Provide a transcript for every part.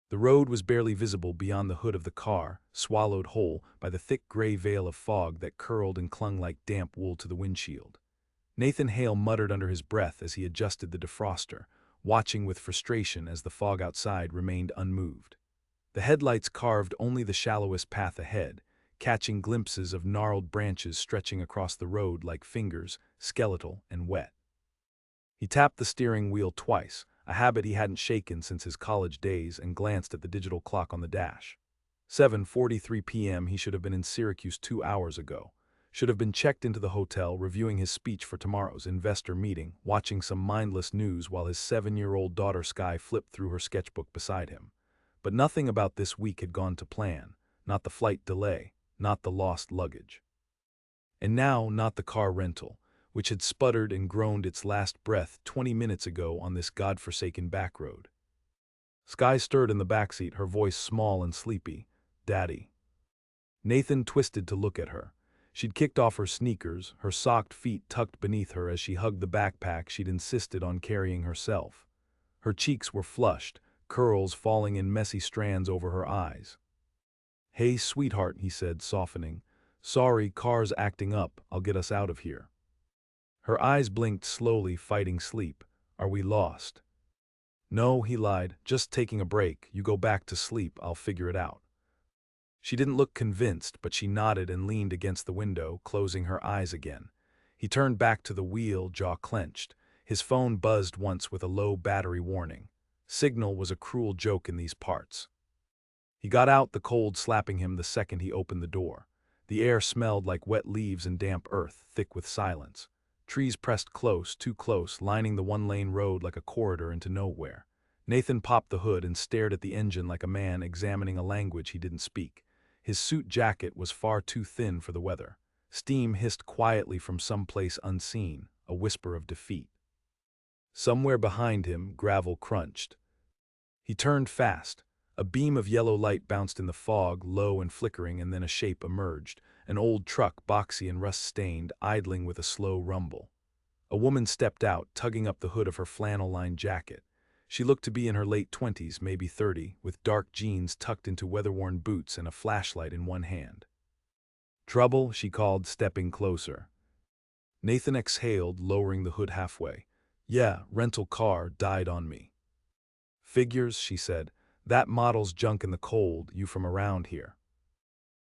The road was barely visible beyond the hood of the car, swallowed whole by the thick gray veil of fog that curled and clung like damp wool to the windshield. Nathan Hale muttered under his breath as he adjusted the defroster, watching with frustration as the fog outside remained unmoved. The headlights carved only the shallowest path ahead, catching glimpses of gnarled branches stretching across the road like fingers, skeletal and wet. He tapped the steering wheel twice, a habit he hadn't shaken since his college days, and glanced at the digital clock on the dash. 7:43 p.m. He should have been in Syracuse 2 hours ago. Should have been checked into the hotel, reviewing his speech for tomorrow's investor meeting, watching some mindless news while his 7-year-old daughter Sky flipped through her sketchbook beside him. But nothing about this week had gone to plan, not the flight delay, not the lost luggage. And now not the car rental, which had sputtered and groaned its last breath 20 minutes ago on this godforsaken back road. Sky stirred in the backseat, her voice small and sleepy. "Daddy." Nathan twisted to look at her. She'd kicked off her sneakers, her socked feet tucked beneath her as she hugged the backpack she'd insisted on carrying herself. Her cheeks were flushed, curls falling in messy strands over her eyes. "Hey, sweetheart," he said, softening. "Sorry, car's acting up. I'll get us out of here." Her eyes blinked slowly, fighting sleep. "Are we lost?" "No," he lied. "Just taking a break. You go back to sleep. I'll figure it out." She didn't look convinced, but she nodded and leaned against the window, closing her eyes again. He turned back to the wheel, jaw clenched. His phone buzzed once with a low battery warning. Signal was a cruel joke in these parts. He got out, the cold slapping him the second he opened the door. The air smelled like wet leaves and damp earth, thick with silence. Trees pressed close, too close, lining the one-lane road like a corridor into nowhere. Nathan popped the hood and stared at the engine like a man examining a language he didn't speak. His suit jacket was far too thin for the weather. Steam hissed quietly from some place unseen, a whisper of defeat. Somewhere behind him, gravel crunched. He turned fast. A beam of yellow light bounced in the fog, low and flickering, and then a shape emerged. An old truck, boxy and rust-stained, idling with a slow rumble. A woman stepped out, tugging up the hood of her flannel-lined jacket. She looked to be in her late 20s, maybe 30, with dark jeans tucked into weather-worn boots and a flashlight in one hand. "Trouble?" she called, stepping closer. Nathan exhaled, lowering the hood halfway. "Yeah, rental car, died on me." "Figures," she said. "That model's junk in the cold, you from around here."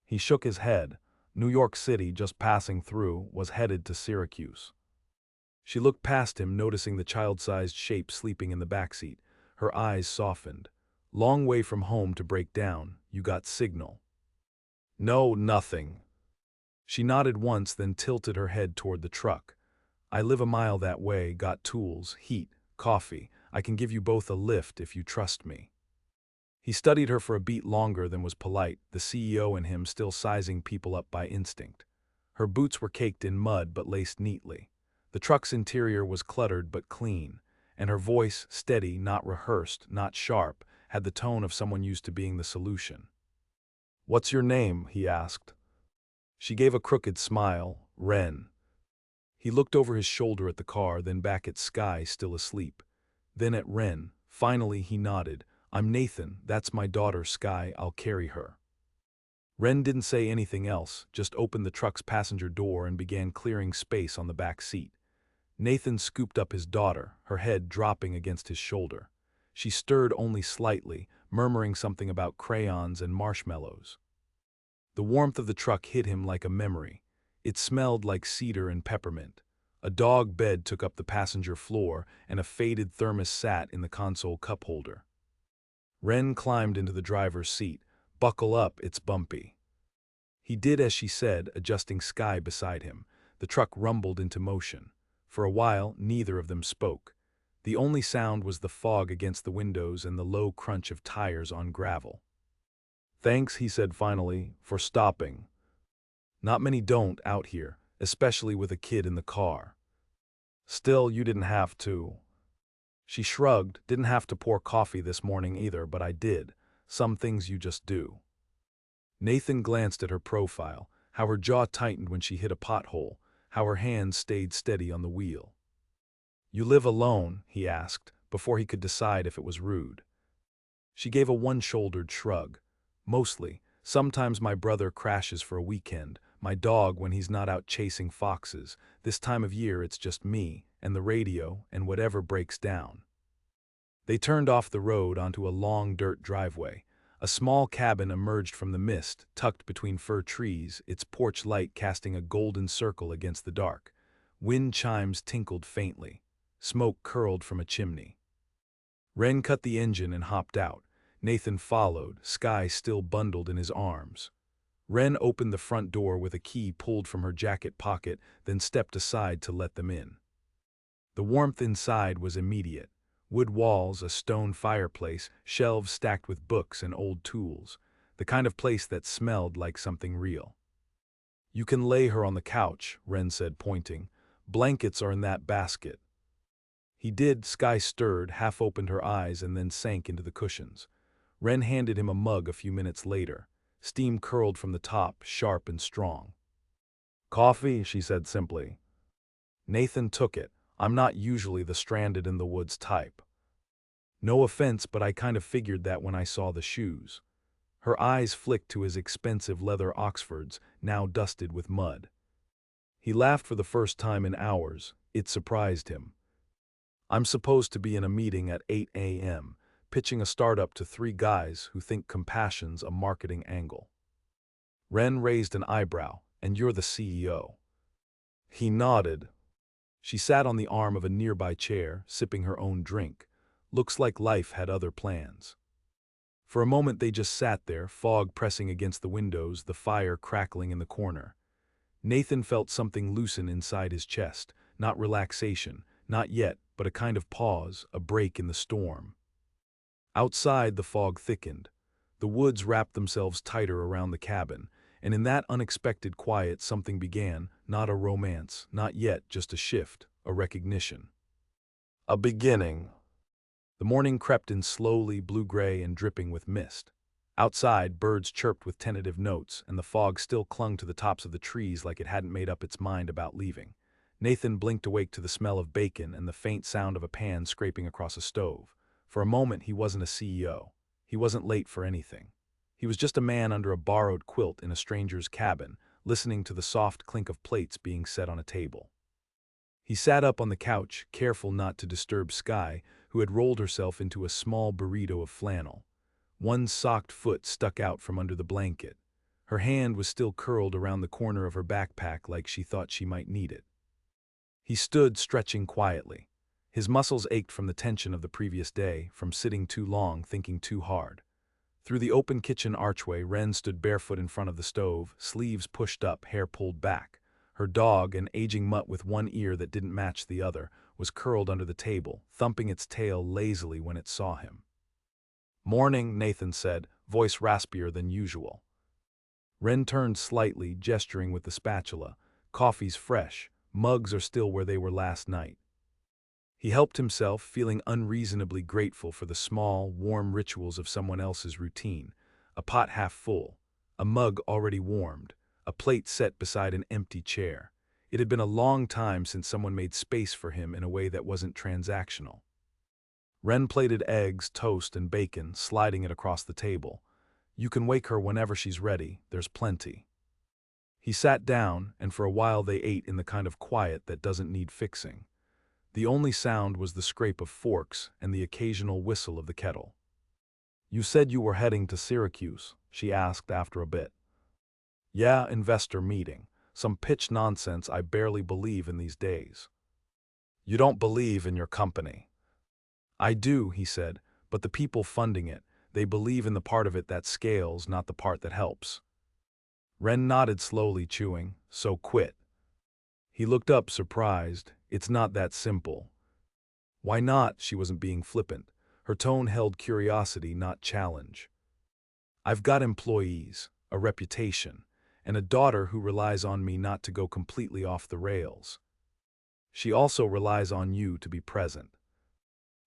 He shook his head. New York City, just passing through, was headed to Syracuse. She looked past him, noticing the child-sized shape sleeping in the backseat. Her eyes softened. "Long way from home to break down. You got signal?" "No, nothing." She nodded once, then tilted her head toward the truck. "I live a mile that way, got tools, heat, coffee. I can give you both a lift if you trust me." He studied her for a beat longer than was polite, the CEO in him still sizing people up by instinct. Her boots were caked in mud but laced neatly. The truck's interior was cluttered but clean, and her voice, steady, not rehearsed, not sharp, had the tone of someone used to being the solution. "What's your name?" he asked. She gave a crooked smile. "Ren." He looked over his shoulder at the car, then back at Sky, still asleep. Then at Ren. Finally he nodded. "I'm Nathan, that's my daughter Sky, I'll carry her." Ren didn't say anything else, just opened the truck's passenger door and began clearing space on the back seat. Nathan scooped up his daughter, her head dropping against his shoulder. She stirred only slightly, murmuring something about crayons and marshmallows. The warmth of the truck hit him like a memory. It smelled like cedar and peppermint. A dog bed took up the passenger floor, and a faded thermos sat in the console cup holder. Ren climbed into the driver's seat. "Buckle up, it's bumpy." He did as she said, adjusting Sky beside him. The truck rumbled into motion. For a while, neither of them spoke. The only sound was the fog against the windows and the low crunch of tires on gravel. "Thanks," he said finally, "for stopping. Not many don't out here, especially with a kid in the car. Still, you didn't have to." She shrugged. "Didn't have to pour coffee this morning either, but I did. Some things you just do." Nathan glanced at her profile, how her jaw tightened when she hit a pothole, how her hands stayed steady on the wheel. "You live alone?" he asked, before he could decide if it was rude. She gave a one-shouldered shrug. Mostly. Sometimes my brother crashes for a weekend, my dog when he's not out chasing foxes. This time of year it's just me, and the radio, and whatever breaks down. They turned off the road onto a long dirt driveway. A small cabin emerged from the mist, tucked between fir trees, its porch light casting a golden circle against the dark. Wind chimes tinkled faintly. Smoke curled from a chimney. Wren cut the engine and hopped out. Nathan followed, Skye still bundled in his arms. Wren opened the front door with a key pulled from her jacket pocket, then stepped aside to let them in. The warmth inside was immediate. Wood walls, a stone fireplace, shelves stacked with books and old tools. The kind of place that smelled like something real. "You can lay her on the couch," Wren said, pointing. "Blankets are in that basket." He did. Skye stirred, half-opened her eyes, and then sank into the cushions. Wren handed him a mug a few minutes later. Steam curled from the top, sharp and strong. "Coffee," she said simply. Nathan took it. "I'm not usually the stranded-in-the-woods type." "No offense, but I kind of figured that when I saw the shoes." Her eyes flicked to his expensive leather Oxfords, now dusted with mud. He laughed for the first time in hours. It surprised him. "I'm supposed to be in a meeting at 8 a.m., pitching a startup to 3 guys who think compassion's a marketing angle." Wren raised an eyebrow. "And you're the CEO." He nodded. She sat on the arm of a nearby chair, sipping her own drink. Looks like life had other plans. For a moment they just sat there, fog pressing against the windows, the fire crackling in the corner. Nathan felt something loosen inside his chest, not relaxation, not yet, but a kind of pause, a break in the storm. Outside, the fog thickened. The woods wrapped themselves tighter around the cabin, and in that unexpected quiet something began, not a romance, not yet, just a shift, a recognition. A beginning. The morning crept in slowly, blue-gray and dripping with mist. Outside, birds chirped with tentative notes, and the fog still clung to the tops of the trees like it hadn't made up its mind about leaving. Nathan blinked awake to the smell of bacon and the faint sound of a pan scraping across a stove. For a moment he wasn't a CEO. He wasn't late for anything. He was just a man under a borrowed quilt in a stranger's cabin, listening to the soft clink of plates being set on a table. He sat up on the couch, careful not to disturb Skye, who had rolled herself into a small burrito of flannel. One socked foot stuck out from under the blanket. Her hand was still curled around the corner of her backpack like she thought she might need it. He stood, stretching quietly. His muscles ached from the tension of the previous day, from sitting too long, thinking too hard. Through the open kitchen archway, Wren stood barefoot in front of the stove, sleeves pushed up, hair pulled back. Her dog, an aging mutt with one ear that didn't match the other, was curled under the table, thumping its tail lazily when it saw him. "Morning," Nathan said, voice raspier than usual. Wren turned slightly, gesturing with the spatula. "Coffee's fresh. Mugs are still where they were last night." He helped himself, feeling unreasonably grateful for the small, warm rituals of someone else's routine. A pot half full, a mug already warmed, a plate set beside an empty chair. It had been a long time since someone made space for him in a way that wasn't transactional. Wren plated eggs, toast, and bacon, sliding it across the table. "You can wake her whenever she's ready, there's plenty." He sat down, and for a while they ate in the kind of quiet that doesn't need fixing. The only sound was the scrape of forks and the occasional whistle of the kettle. "You said you were heading to Syracuse," she asked after a bit. "Yeah, investor meeting. Some pitch nonsense I barely believe in these days." "You don't believe in your company." "I do," he said, "but the people funding it, they believe in the part of it that scales, not the part that helps." Wren nodded slowly, chewing. "So quit." He looked up, surprised. "It's not that simple." "Why not?" She wasn't being flippant. Her tone held curiosity, not challenge. "I've got employees, a reputation, and a daughter who relies on me not to go completely off the rails. She also relies on you to be present."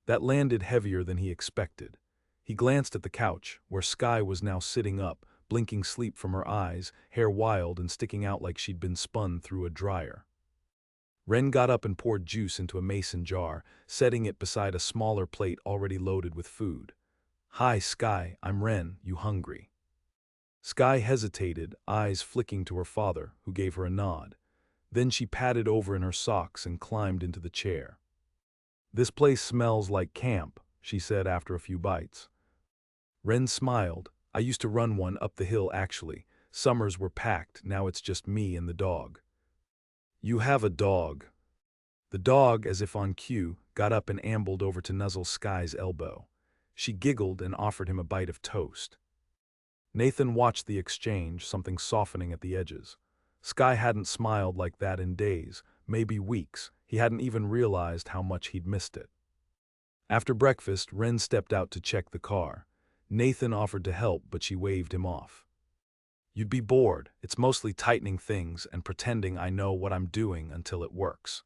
That landed heavier than he expected. He glanced at the couch, where Skye was now sitting up, blinking sleep from her eyes, hair wild and sticking out like she'd been spun through a dryer. Wren got up and poured juice into a mason jar, setting it beside a smaller plate already loaded with food. "Hi, Sky, I'm Ren, you hungry?" Sky hesitated, eyes flicking to her father, who gave her a nod. Then she padded over in her socks and climbed into the chair. "This place smells like camp," she said after a few bites. Ren smiled. "I used to run one up the hill actually. Summers were packed, now it's just me and the dog." "You have a dog." The dog, as if on cue, got up and ambled over to nuzzle Sky's elbow. She giggled and offered him a bite of toast. Nathan watched the exchange, something softening at the edges. Sky hadn't smiled like that in days, maybe weeks. He hadn't even realized how much he'd missed it. After breakfast, Ren stepped out to check the car. Nathan offered to help, but she waved him off. "You'd be bored. It's mostly tightening things and pretending I know what I'm doing until it works."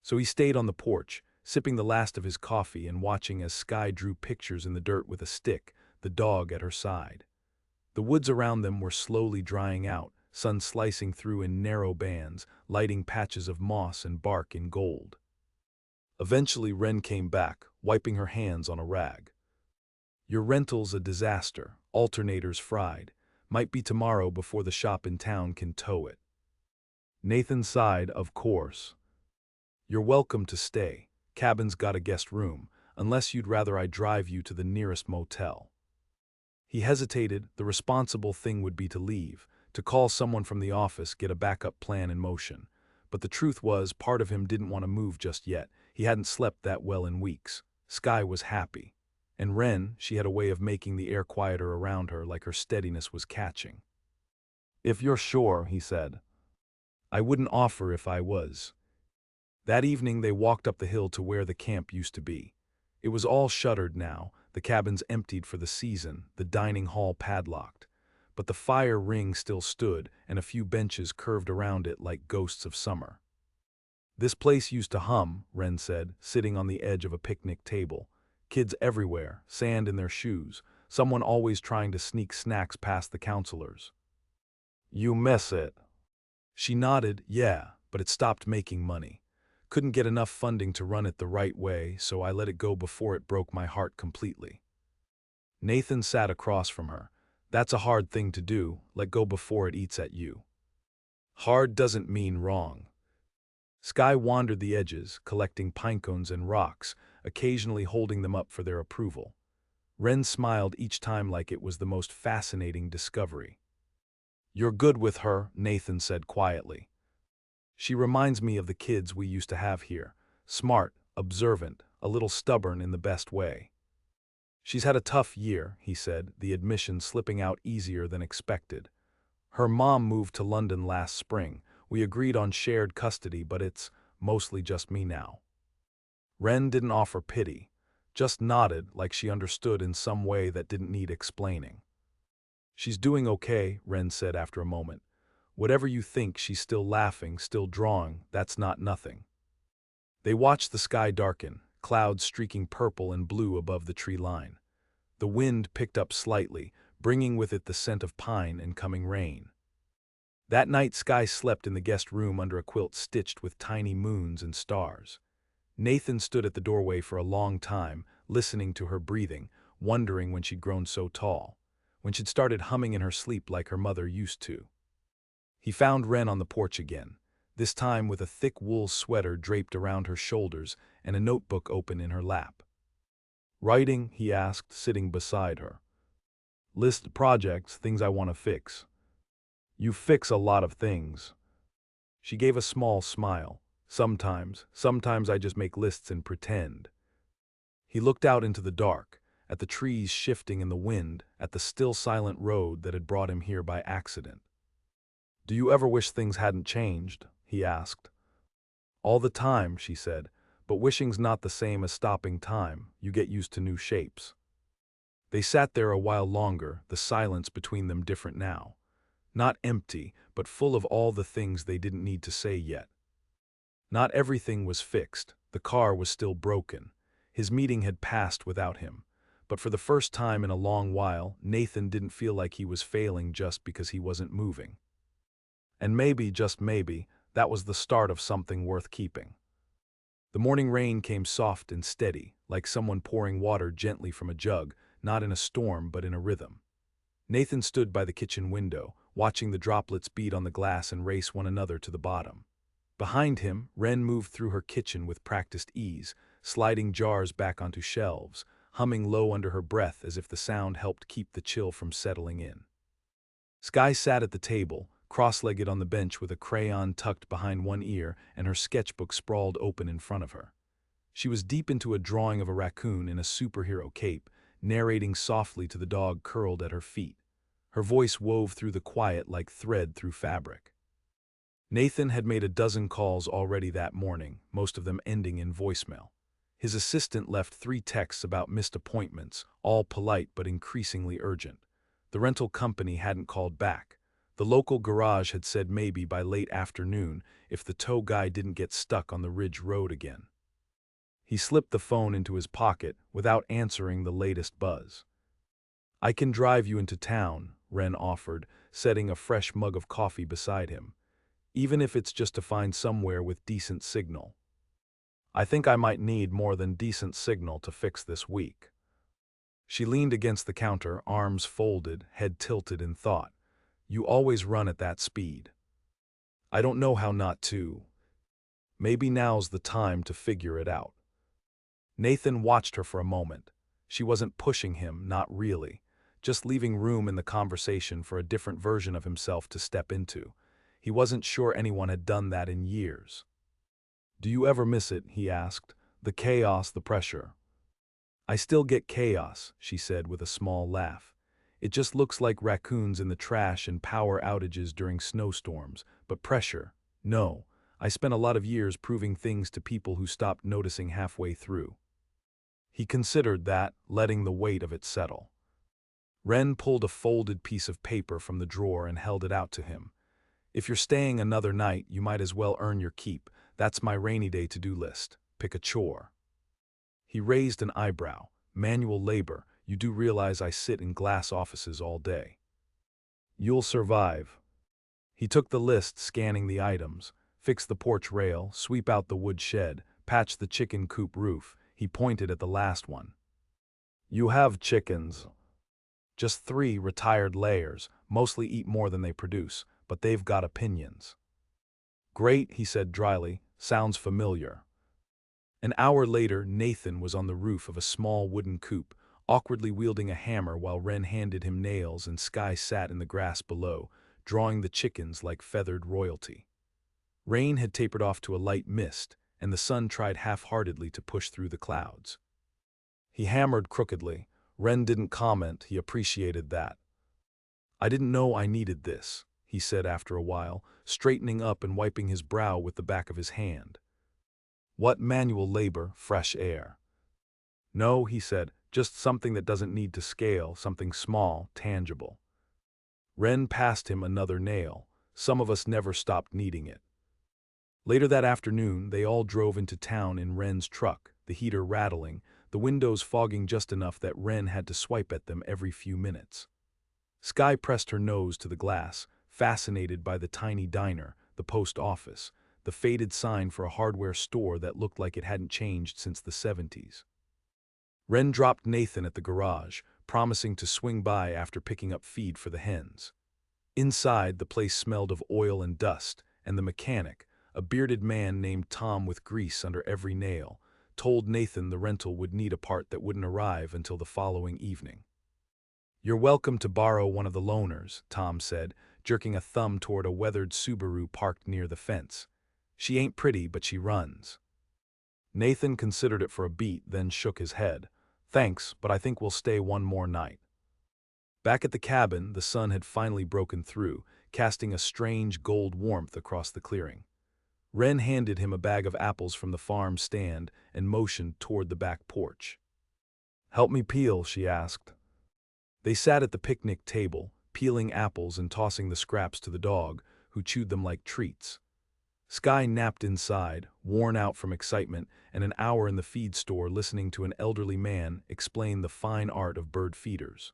So he stayed on the porch, sipping the last of his coffee and watching as Sky drew pictures in the dirt with a stick, the dog at her side. The woods around them were slowly drying out, sun slicing through in narrow bands, lighting patches of moss and bark in gold. Eventually Ren came back, wiping her hands on a rag. "Your rental's a disaster, alternators fried. Might be tomorrow before the shop in town can tow it." Nathan sighed, "Of course. You're welcome to stay. Cabin's got a guest room, unless you'd rather I drive you to the nearest motel." He hesitated. The responsible thing would be to leave, to call someone from the office, get a backup plan in motion. But the truth was, part of him didn't want to move just yet. He hadn't slept that well in weeks. Sky was happy. And Ren, she had a way of making the air quieter around her, like her steadiness was catching. "If you're sure," he said. "I wouldn't offer if I was." That evening they walked up the hill to where the camp used to be. It was all shuttered now, the cabins emptied for the season, the dining hall padlocked. But the fire ring still stood, and a few benches curved around it like ghosts of summer. "This place used to hum," Ren said, sitting on the edge of a picnic table. "Kids everywhere, sand in their shoes, someone always trying to sneak snacks past the counselors." "You miss it?" She nodded. "Yeah, but it stopped making money. Couldn't get enough funding to run it the right way, so I let it go before it broke my heart completely." Nathan sat across from her. "That's a hard thing to do, let go before it eats at you." "Hard doesn't mean wrong." Sky wandered the edges, collecting pinecones and rocks, occasionally holding them up for their approval. Ren smiled each time like it was the most fascinating discovery. "You're good with her," Nathan said quietly. "She reminds me of the kids we used to have here. Smart, observant, a little stubborn in the best way." "She's had a tough year," he said, the admission slipping out easier than expected. "Her mom moved to London last spring. We agreed on shared custody, but it's mostly just me now." Ren didn't offer pity, just nodded like she understood in some way that didn't need explaining. "She's doing okay," Ren said after a moment. "Whatever you think, she's still laughing, still drawing, that's not nothing." They watched the sky darken, clouds streaking purple and blue above the tree line. The wind picked up slightly, bringing with it the scent of pine and coming rain. That night Sky slept in the guest room under a quilt stitched with tiny moons and stars. Nathan stood at the doorway for a long time, listening to her breathing, wondering when she'd grown so tall, when she'd started humming in her sleep like her mother used to. He found Ren on the porch again, this time with a thick wool sweater draped around her shoulders and a notebook open in her lap. "Writing?" he asked, sitting beside her. "List projects, things I want to fix." "You fix a lot of things." She gave a small smile. Sometimes I just make lists and pretend." He looked out into the dark, at the trees shifting in the wind, at the still silent road that had brought him here by accident. "Do you ever wish things hadn't changed?" he asked. "All the time," she said, "but wishing's not the same as stopping time. You get used to new shapes." They sat there a while longer, the silence between them different now. Not empty, but full of all the things they didn't need to say yet. Not everything was fixed. The car was still broken. His meeting had passed without him. But for the first time in a long while, Nathan didn't feel like he was failing just because he wasn't moving. And maybe, just maybe, that was the start of something worth keeping. The morning rain came soft and steady, like someone pouring water gently from a jug, not in a storm but in a rhythm. Nathan stood by the kitchen window, watching the droplets beat on the glass and race one another to the bottom. Behind him, Wren moved through her kitchen with practiced ease, sliding jars back onto shelves, humming low under her breath as if the sound helped keep the chill from settling in. Skye sat at the table, cross-legged on the bench with a crayon tucked behind one ear and her sketchbook sprawled open in front of her. She was deep into a drawing of a raccoon in a superhero cape, narrating softly to the dog curled at her feet. Her voice wove through the quiet like thread through fabric. Nathan had made a dozen calls already that morning, most of them ending in voicemail. His assistant left 3 texts about missed appointments, all polite but increasingly urgent. The rental company hadn't called back. The local garage had said maybe by late afternoon if the tow guy didn't get stuck on the Ridge Road again. He slipped the phone into his pocket without answering the latest buzz. "I can drive you into town," Wren offered, setting a fresh mug of coffee beside him. "Even if it's just to find somewhere with decent signal. I think I might need more than decent signal to fix this week." She leaned against the counter, arms folded, head tilted in thought. "You always run at that speed." "I don't know how not to. Maybe now's the time to figure it out." Nathan watched her for a moment. She wasn't pushing him, not really, just leaving room in the conversation for a different version of himself to step into. He wasn't sure anyone had done that in years. "Do you ever miss it?" he asked. "The chaos, the pressure." "I still get chaos," she said with a small laugh. "It just looks like raccoons in the trash and power outages during snowstorms. But pressure? No. I spent a lot of years proving things to people who stopped noticing halfway through." He considered that, letting the weight of it settle. Wren pulled a folded piece of paper from the drawer and held it out to him. "If you're staying another night, you might as well earn your keep. That's my rainy day to-do list. Pick a chore." He raised an eyebrow. "Manual labor. You do realize I sit in glass offices all day." "You'll survive." He took the list, scanning the items. Fix the porch rail, sweep out the wood shed, patch the chicken coop roof. He pointed at the last one. "You have chickens." "Just 3 retired layers, mostly eat more than they produce, but they've got opinions." "Great," he said dryly. "Sounds familiar." An hour later, Nathan was on the roof of a small wooden coop, awkwardly wielding a hammer while Wren handed him nails and Skye sat in the grass below, drawing the chickens like feathered royalty. Rain had tapered off to a light mist, and the sun tried half-heartedly to push through the clouds. He hammered crookedly. Wren didn't comment. He appreciated that. "I didn't know I needed this," he said after a while, straightening up and wiping his brow with the back of his hand. "What manual labor, fresh air?" "No," he said, "just something that doesn't need to scale, something small, tangible." Wren passed him another nail. Some of us never stopped needing it. Later that afternoon, they all drove into town in Wren's truck, the heater rattling, the windows fogging just enough that Wren had to swipe at them every few minutes. Skye pressed her nose to the glass, fascinated by the tiny diner, the post office, the faded sign for a hardware store that looked like it hadn't changed since the 70s. Wren dropped Nathan at the garage, promising to swing by after picking up feed for the hens. Inside, the place smelled of oil and dust, and the mechanic, a bearded man named Tom with grease under every nail, told Nathan the rental would need a part that wouldn't arrive until the following evening. "You're welcome to borrow one of the loaners," Tom said, jerking a thumb toward a weathered Subaru parked near the fence. "She ain't pretty, but she runs." Nathan considered it for a beat, then shook his head. "Thanks, but I think we'll stay one more night." Back at the cabin, the sun had finally broken through, casting a strange gold warmth across the clearing. Wren handed him a bag of apples from the farm stand and motioned toward the back porch. "Help me peel," she asked. They sat at the picnic table, peeling apples and tossing the scraps to the dog, who chewed them like treats. Skye napped inside, worn out from excitement and an hour in the feed store listening to an elderly man explain the fine art of bird feeders.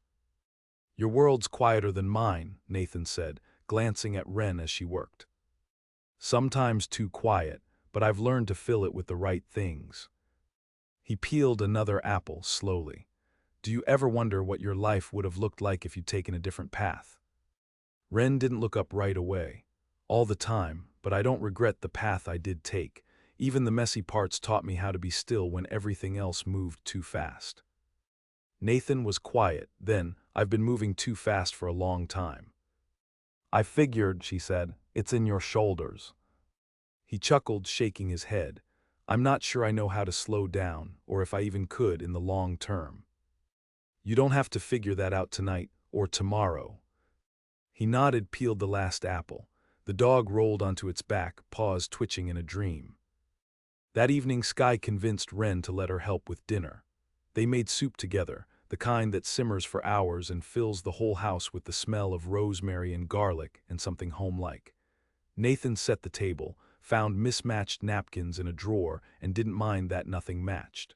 "Your world's quieter than mine," Nathan said, glancing at Wren as she worked. "Sometimes too quiet, but I've learned to fill it with the right things." He peeled another apple slowly. Do you ever wonder what your life would have looked like if you'd taken a different path? Ren didn't look up right away. All the time, but I don't regret the path I did take. Even the messy parts taught me how to be still when everything else moved too fast. Nathan was quiet. Then, I've been moving too fast for a long time. I figured, she said, it's in your shoulders. He chuckled, shaking his head. I'm not sure I know how to slow down, or if I even could in the long term. You don't have to figure that out tonight, or tomorrow. He nodded, peeled the last apple. The dog rolled onto its back, paws twitching in a dream. That evening, Sky convinced Ren to let her help with dinner. They made soup together, the kind that simmers for hours and fills the whole house with the smell of rosemary and garlic and something homelike. Nathan set the table, found mismatched napkins in a drawer, and didn't mind that nothing matched.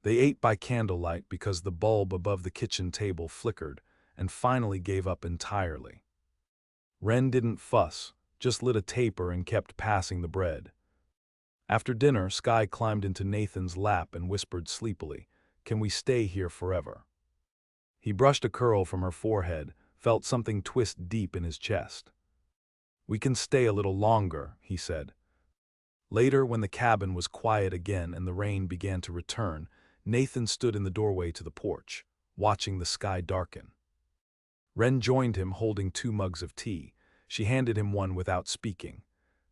They ate by candlelight because the bulb above the kitchen table flickered, and finally gave up entirely. Ren didn't fuss, just lit a taper and kept passing the bread. After dinner, Sky climbed into Nathan's lap and whispered sleepily, "Can we stay here forever?" He brushed a curl from her forehead, felt something twist deep in his chest. "We can stay a little longer," he said. Later, when the cabin was quiet again and the rain began to return, Nathan stood in the doorway to the porch, watching the sky darken. Ren joined him, holding 2 mugs of tea. She handed him one without speaking.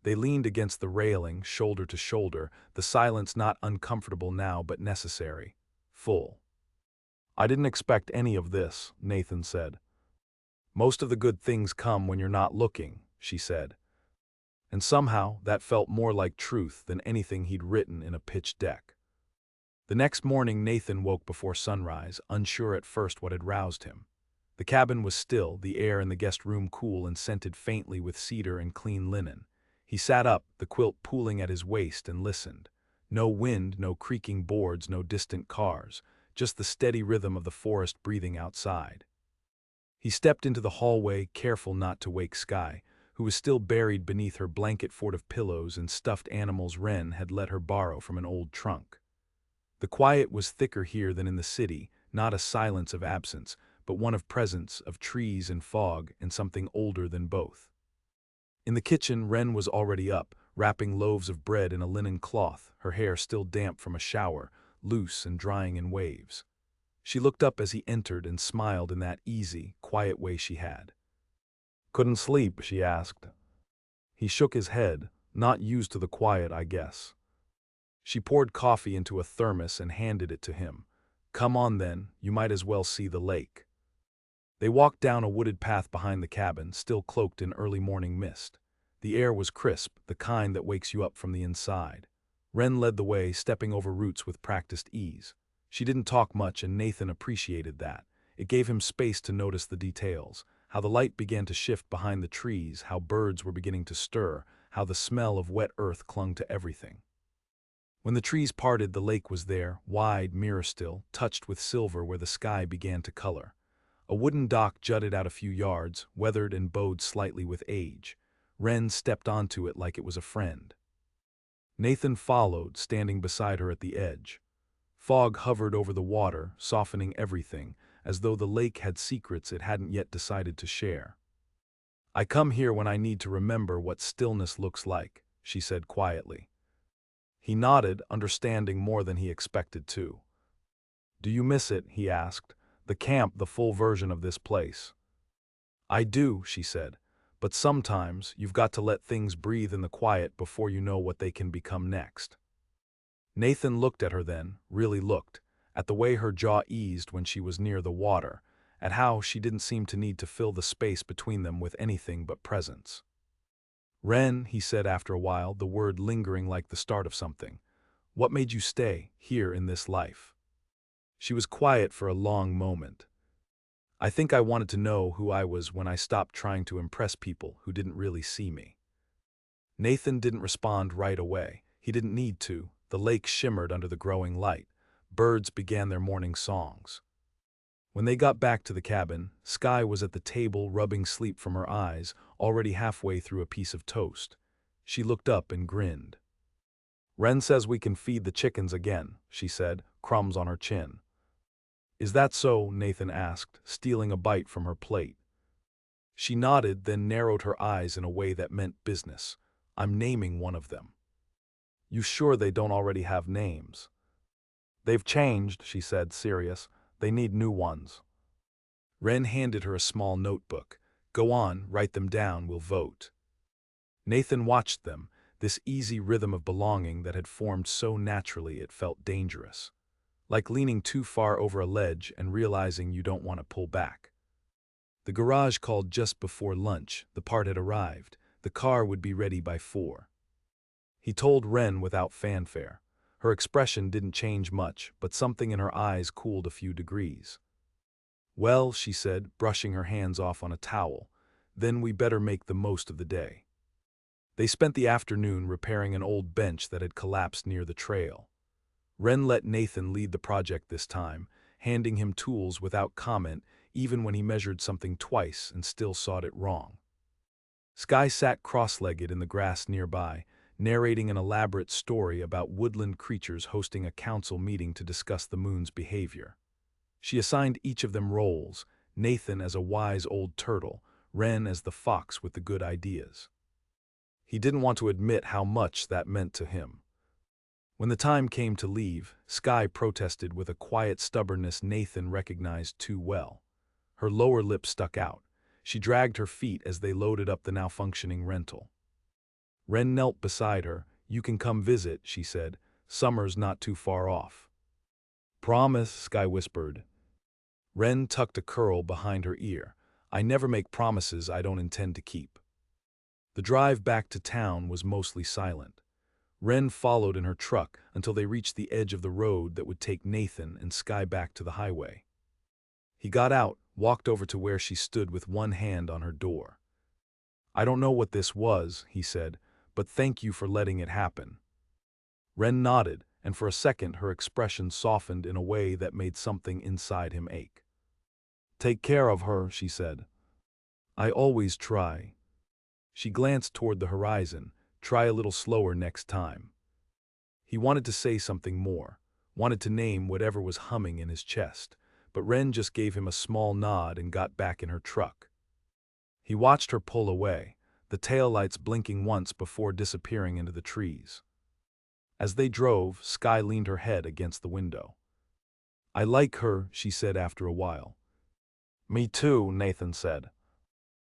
They leaned against the railing, shoulder to shoulder, the silence not uncomfortable now but necessary, full. "I didn't expect any of this," Nathan said. "Most of the good things come when you're not looking," she said. And somehow that felt more like truth than anything he'd written in a pitch deck. The next morning, Nathan woke before sunrise, unsure at first what had roused him. The cabin was still, the air in the guest room cool and scented faintly with cedar and clean linen. He sat up, the quilt pooling at his waist, and listened. No wind, no creaking boards, no distant cars, just the steady rhythm of the forest breathing outside. He stepped into the hallway, careful not to wake Sky, who was still buried beneath her blanket fort of pillows and stuffed animals Ren had let her borrow from an old trunk. The quiet was thicker here than in the city, not a silence of absence, but one of presence, of trees and fog, and something older than both. In the kitchen, Ren was already up, wrapping loaves of bread in a linen cloth, her hair still damp from a shower, loose and drying in waves. She looked up as he entered and smiled in that easy, quiet way she had. "Couldn't sleep?" she asked. He shook his head, "Not used to the quiet, I guess." She poured coffee into a thermos and handed it to him. "Come on then, you might as well see the lake." They walked down a wooded path behind the cabin, still cloaked in early morning mist. The air was crisp, the kind that wakes you up from the inside. Ren led the way, stepping over roots with practiced ease. She didn't talk much, and Nathan appreciated that. It gave him space to notice the details, how the light began to shift behind the trees, how birds were beginning to stir, how the smell of wet earth clung to everything. When the trees parted, the lake was there, wide, mirror-still, touched with silver where the sky began to color. A wooden dock jutted out a few yards, weathered and bowed slightly with age. Ren stepped onto it like it was a friend. Nathan followed, standing beside her at the edge. Fog hovered over the water, softening everything, as though the lake had secrets it hadn't yet decided to share. "I come here when I need to remember what stillness looks like," she said quietly. He nodded, understanding more than he expected to. "Do you miss it?" he asked. "The camp, the full version of this place." "I do," she said. "But sometimes you've got to let things breathe in the quiet before you know what they can become next." Nathan looked at her then, really looked, at the way her jaw eased when she was near the water, at how she didn't seem to need to fill the space between them with anything but presence. "Ren," he said after a while, the word lingering like the start of something, "what made you stay here in this life?" She was quiet for a long moment. "I think I wanted to know who I was when I stopped trying to impress people who didn't really see me." Nathan didn't respond right away. He didn't need to. The lake shimmered under the growing light. Birds began their morning songs. When they got back to the cabin, Sky was at the table rubbing sleep from her eyes, already halfway through a piece of toast. She looked up and grinned. "Ren says we can feed the chickens again," she said, crumbs on her chin. Is that so? Nathan asked, stealing a bite from her plate. She nodded, then narrowed her eyes in a way that meant business. I'm naming one of them. You sure they don't already have names? They've changed, she said, serious. They need new ones. Wren handed her a small notebook. Go on, write them down, we'll vote. Nathan watched them, this easy rhythm of belonging that had formed so naturally it felt dangerous. Like leaning too far over a ledge and realizing you don't want to pull back. The garage called just before lunch. The part had arrived. The car would be ready by 4. He told Wren without fanfare. Her expression didn't change much, but something in her eyes cooled a few degrees. Well, she said, brushing her hands off on a towel, then we better make the most of the day. They spent the afternoon repairing an old bench that had collapsed near the trail. Wren let Nathan lead the project this time, handing him tools without comment even when he measured something twice and still sawed it wrong. Skye sat cross-legged in the grass nearby, narrating an elaborate story about woodland creatures hosting a council meeting to discuss the moon's behavior. She assigned each of them roles, Nathan as a wise old turtle, Wren as the fox with the good ideas. He didn't want to admit how much that meant to him. When the time came to leave, Skye protested with a quiet stubbornness Nathan recognized too well. Her lower lip stuck out. She dragged her feet as they loaded up the now-functioning rental. Wren knelt beside her. You can come visit, she said. Summer's not too far off. Promise, Skye whispered. Wren tucked a curl behind her ear. I never make promises I don't intend to keep. The drive back to town was mostly silent. Wren followed in her truck until they reached the edge of the road that would take Nathan and Skye back to the highway. He got out, walked over to where she stood with one hand on her door. I don't know what this was, he said, but thank you for letting it happen. Wren nodded, and for a second her expression softened in a way that made something inside him ache. Take care of her, she said. I always try. She glanced toward the horizon. Try a little slower next time. He wanted to say something more, wanted to name whatever was humming in his chest, but Wren just gave him a small nod and got back in her truck. He watched her pull away, the taillights blinking once before disappearing into the trees. As they drove, Skye leaned her head against the window. I like her, she said after a while. Me too, Nathan said.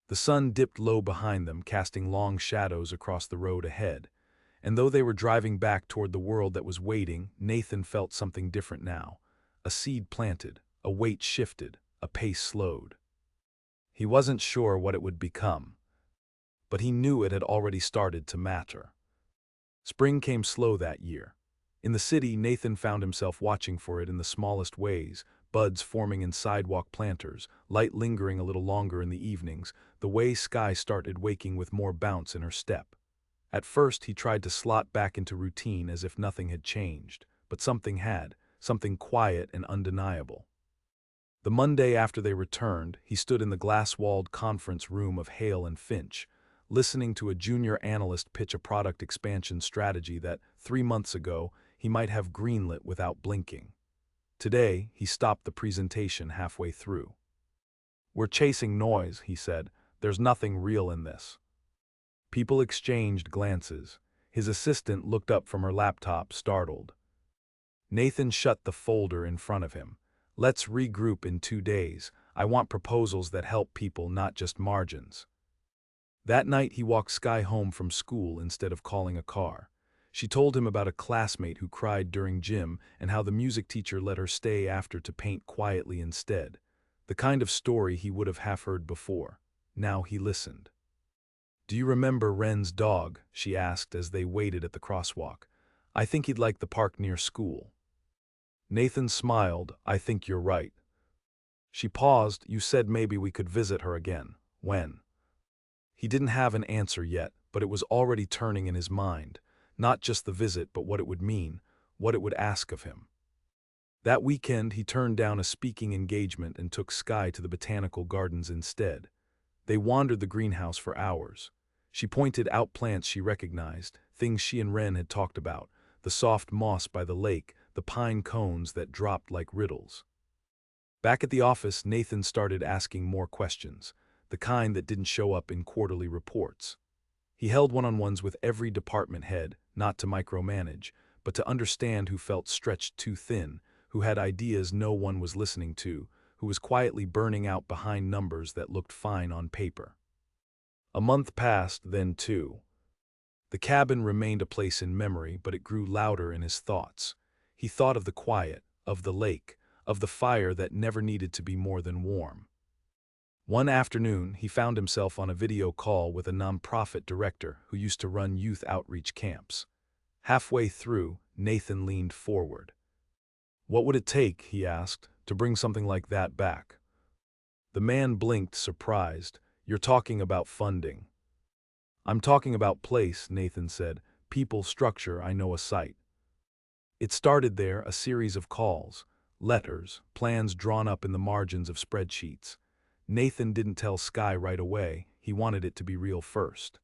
The sun dipped low behind them, casting long shadows across the road ahead, and though they were driving back toward the world that was waiting, Nathan felt something different now. A seed planted, a weight shifted, a pace slowed. He wasn't sure what it would become, but he knew it had already started to matter. Spring came slow that year. In the city, Nathan found himself watching for it in the smallest ways, buds forming in sidewalk planters, light lingering a little longer in the evenings, the way Skye started waking with more bounce in her step. At first, he tried to slot back into routine as if nothing had changed, but something had, something quiet and undeniable. The Monday after they returned, he stood in the glass-walled conference room of Hale and Finch, listening to a junior analyst pitch a product expansion strategy that, 3 months ago, he might have greenlit without blinking. Today, he stopped the presentation halfway through. We're chasing noise, he said. There's nothing real in this. People exchanged glances. His assistant looked up from her laptop, startled. Nathan shut the folder in front of him. Let's regroup in 2 days. I want proposals that help people, not just margins. That night he walked Skye home from school instead of calling a car. She told him about a classmate who cried during gym and how the music teacher let her stay after to paint quietly instead. The kind of story he would have half heard before. Now he listened. Do you remember Wren's dog? She asked as they waited at the crosswalk. I think he'd like the park near school. Nathan smiled. I think you're right. She paused. You said maybe we could visit her again. When? He didn't have an answer yet, but it was already turning in his mind. Not just the visit, but what it would mean, what it would ask of him. That weekend, he turned down a speaking engagement and took Skye to the botanical gardens instead. They wandered the greenhouse for hours. She pointed out plants she recognized, things she and Wren had talked about, the soft moss by the lake, the pine cones that dropped like riddles. Back at the office, Nathan started asking more questions, the kind that didn't show up in quarterly reports. He held one-on-ones with every department head, not to micromanage, but to understand who felt stretched too thin, who had ideas no one was listening to, who was quietly burning out behind numbers that looked fine on paper. A month passed, then two. The cabin remained a place in memory, but it grew louder in his thoughts. He thought of the quiet, of the lake, of the fire that never needed to be more than warm. One afternoon, he found himself on a video call with a nonprofit director who used to run youth outreach camps. Halfway through, Nathan leaned forward. "What would it take," he asked, "to bring something like that back?" The man blinked, surprised. "You're talking about funding." "I'm talking about place," Nathan said. "People, structure, I know a site." It started there, a series of calls, letters, plans drawn up in the margins of spreadsheets. Nathan didn't tell Sky right away. He wanted it to be real first.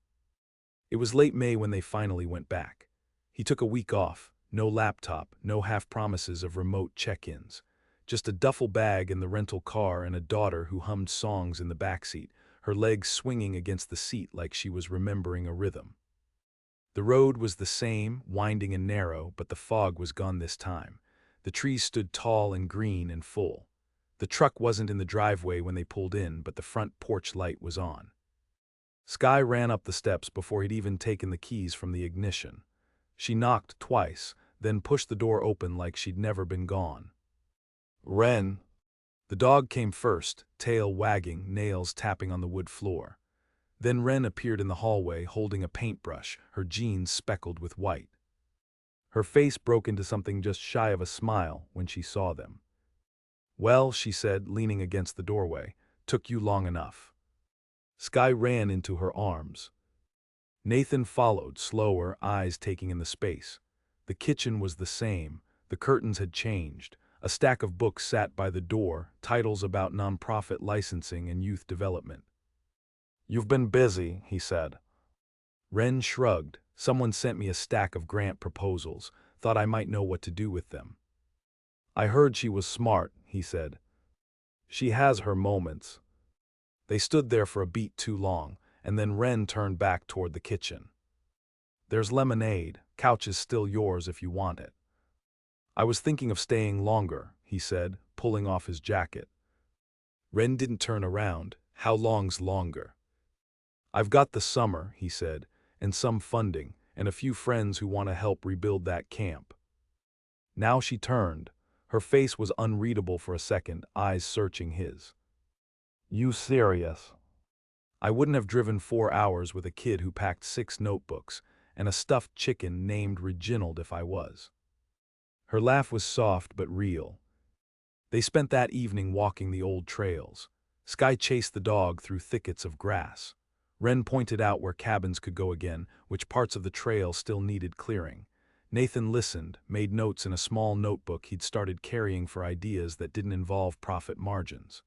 It was late May when they finally went back. He took a week off, no laptop, no half-promises of remote check-ins. Just a duffel bag in the rental car and a daughter who hummed songs in the backseat, her legs swinging against the seat like she was remembering a rhythm. The road was the same, winding and narrow, but the fog was gone this time. The trees stood tall and green and full. The truck wasn't in the driveway when they pulled in, but the front porch light was on. Sky ran up the steps before he'd even taken the keys from the ignition. She knocked twice, then pushed the door open like she'd never been gone. "Ren." The dog came first, tail wagging, nails tapping on the wood floor. Then Ren appeared in the hallway holding a paintbrush, her jeans speckled with white. Her face broke into something just shy of a smile when she saw them. "Well," she said, leaning against the doorway, "took you long enough." Sky ran into her arms. Nathan followed, slower, eyes taking in the space. The kitchen was the same. The curtains had changed. A stack of books sat by the door, titles about nonprofit licensing and youth development. "You've been busy," he said. Ren shrugged. "Someone sent me a stack of grant proposals. Thought I might know what to do with them." "I heard she was smart," he said. "She has her moments." They stood there for a beat too long, and then Ren turned back toward the kitchen. "There's lemonade. Couch is still yours if you want it." "I was thinking of staying longer," he said, pulling off his jacket. Ren didn't turn around. "How long's longer?" "I've got the summer," he said, "and some funding, and a few friends who want to help rebuild that camp." Now she turned. Her face was unreadable for a second, eyes searching his. "You serious?" "I wouldn't have driven 4 hours with a kid who packed 6 notebooks and a stuffed chicken named Reginald if I was." Her laugh was soft but real. They spent that evening walking the old trails. Sky chased the dog through thickets of grass. Ren pointed out where cabins could go again, which parts of the trail still needed clearing. Nathan listened, made notes in a small notebook he'd started carrying for ideas that didn't involve profit margins.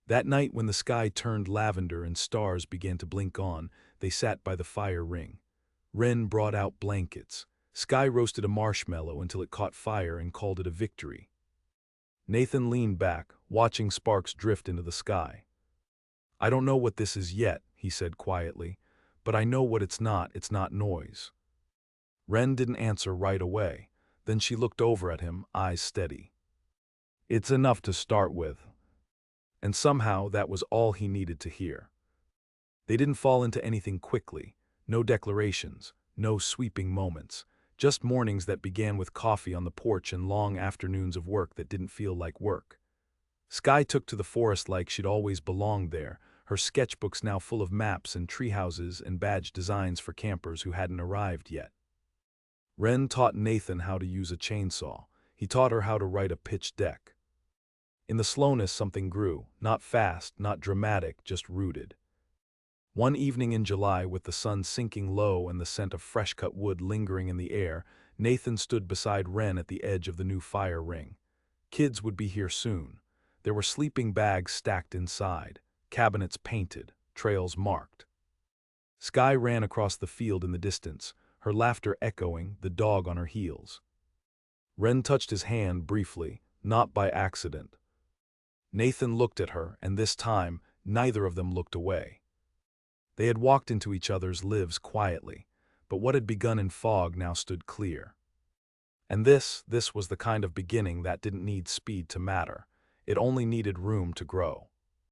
That night when the sky turned lavender and stars began to blink on, they sat by the fire ring. Ren brought out blankets. Sky roasted a marshmallow until it caught fire and called it a victory. Nathan leaned back, watching sparks drift into the sky. "I don't know what this is yet," he said quietly, "but I know what it's not noise." Ren didn't answer right away. Then she looked over at him, eyes steady. "It's enough to start with." And somehow that was all he needed to hear. They didn't fall into anything quickly. No declarations, no sweeping moments. Just mornings that began with coffee on the porch and long afternoons of work that didn't feel like work. Sky took to the forest like she'd always belonged there, her sketchbooks now full of maps and treehouses and badge designs for campers who hadn't arrived yet. Ren taught Nathan how to use a chainsaw. He taught her how to write a pitch deck. In the slowness something grew, not fast, not dramatic, just rooted. One evening in July, with the sun sinking low and the scent of fresh-cut wood lingering in the air, Nathan stood beside Ren at the edge of the new fire ring. Kids would be here soon. There were sleeping bags stacked inside, cabinets painted, trails marked. Sky ran across the field in the distance, her laughter echoing, the dog on her heels. Ren touched his hand briefly, not by accident. Nathan looked at her, and this time, neither of them looked away. They had walked into each other's lives quietly, but what had begun in Fog now stood clear. And this was the kind of beginning that didn't need speed to matter. It only needed room to grow.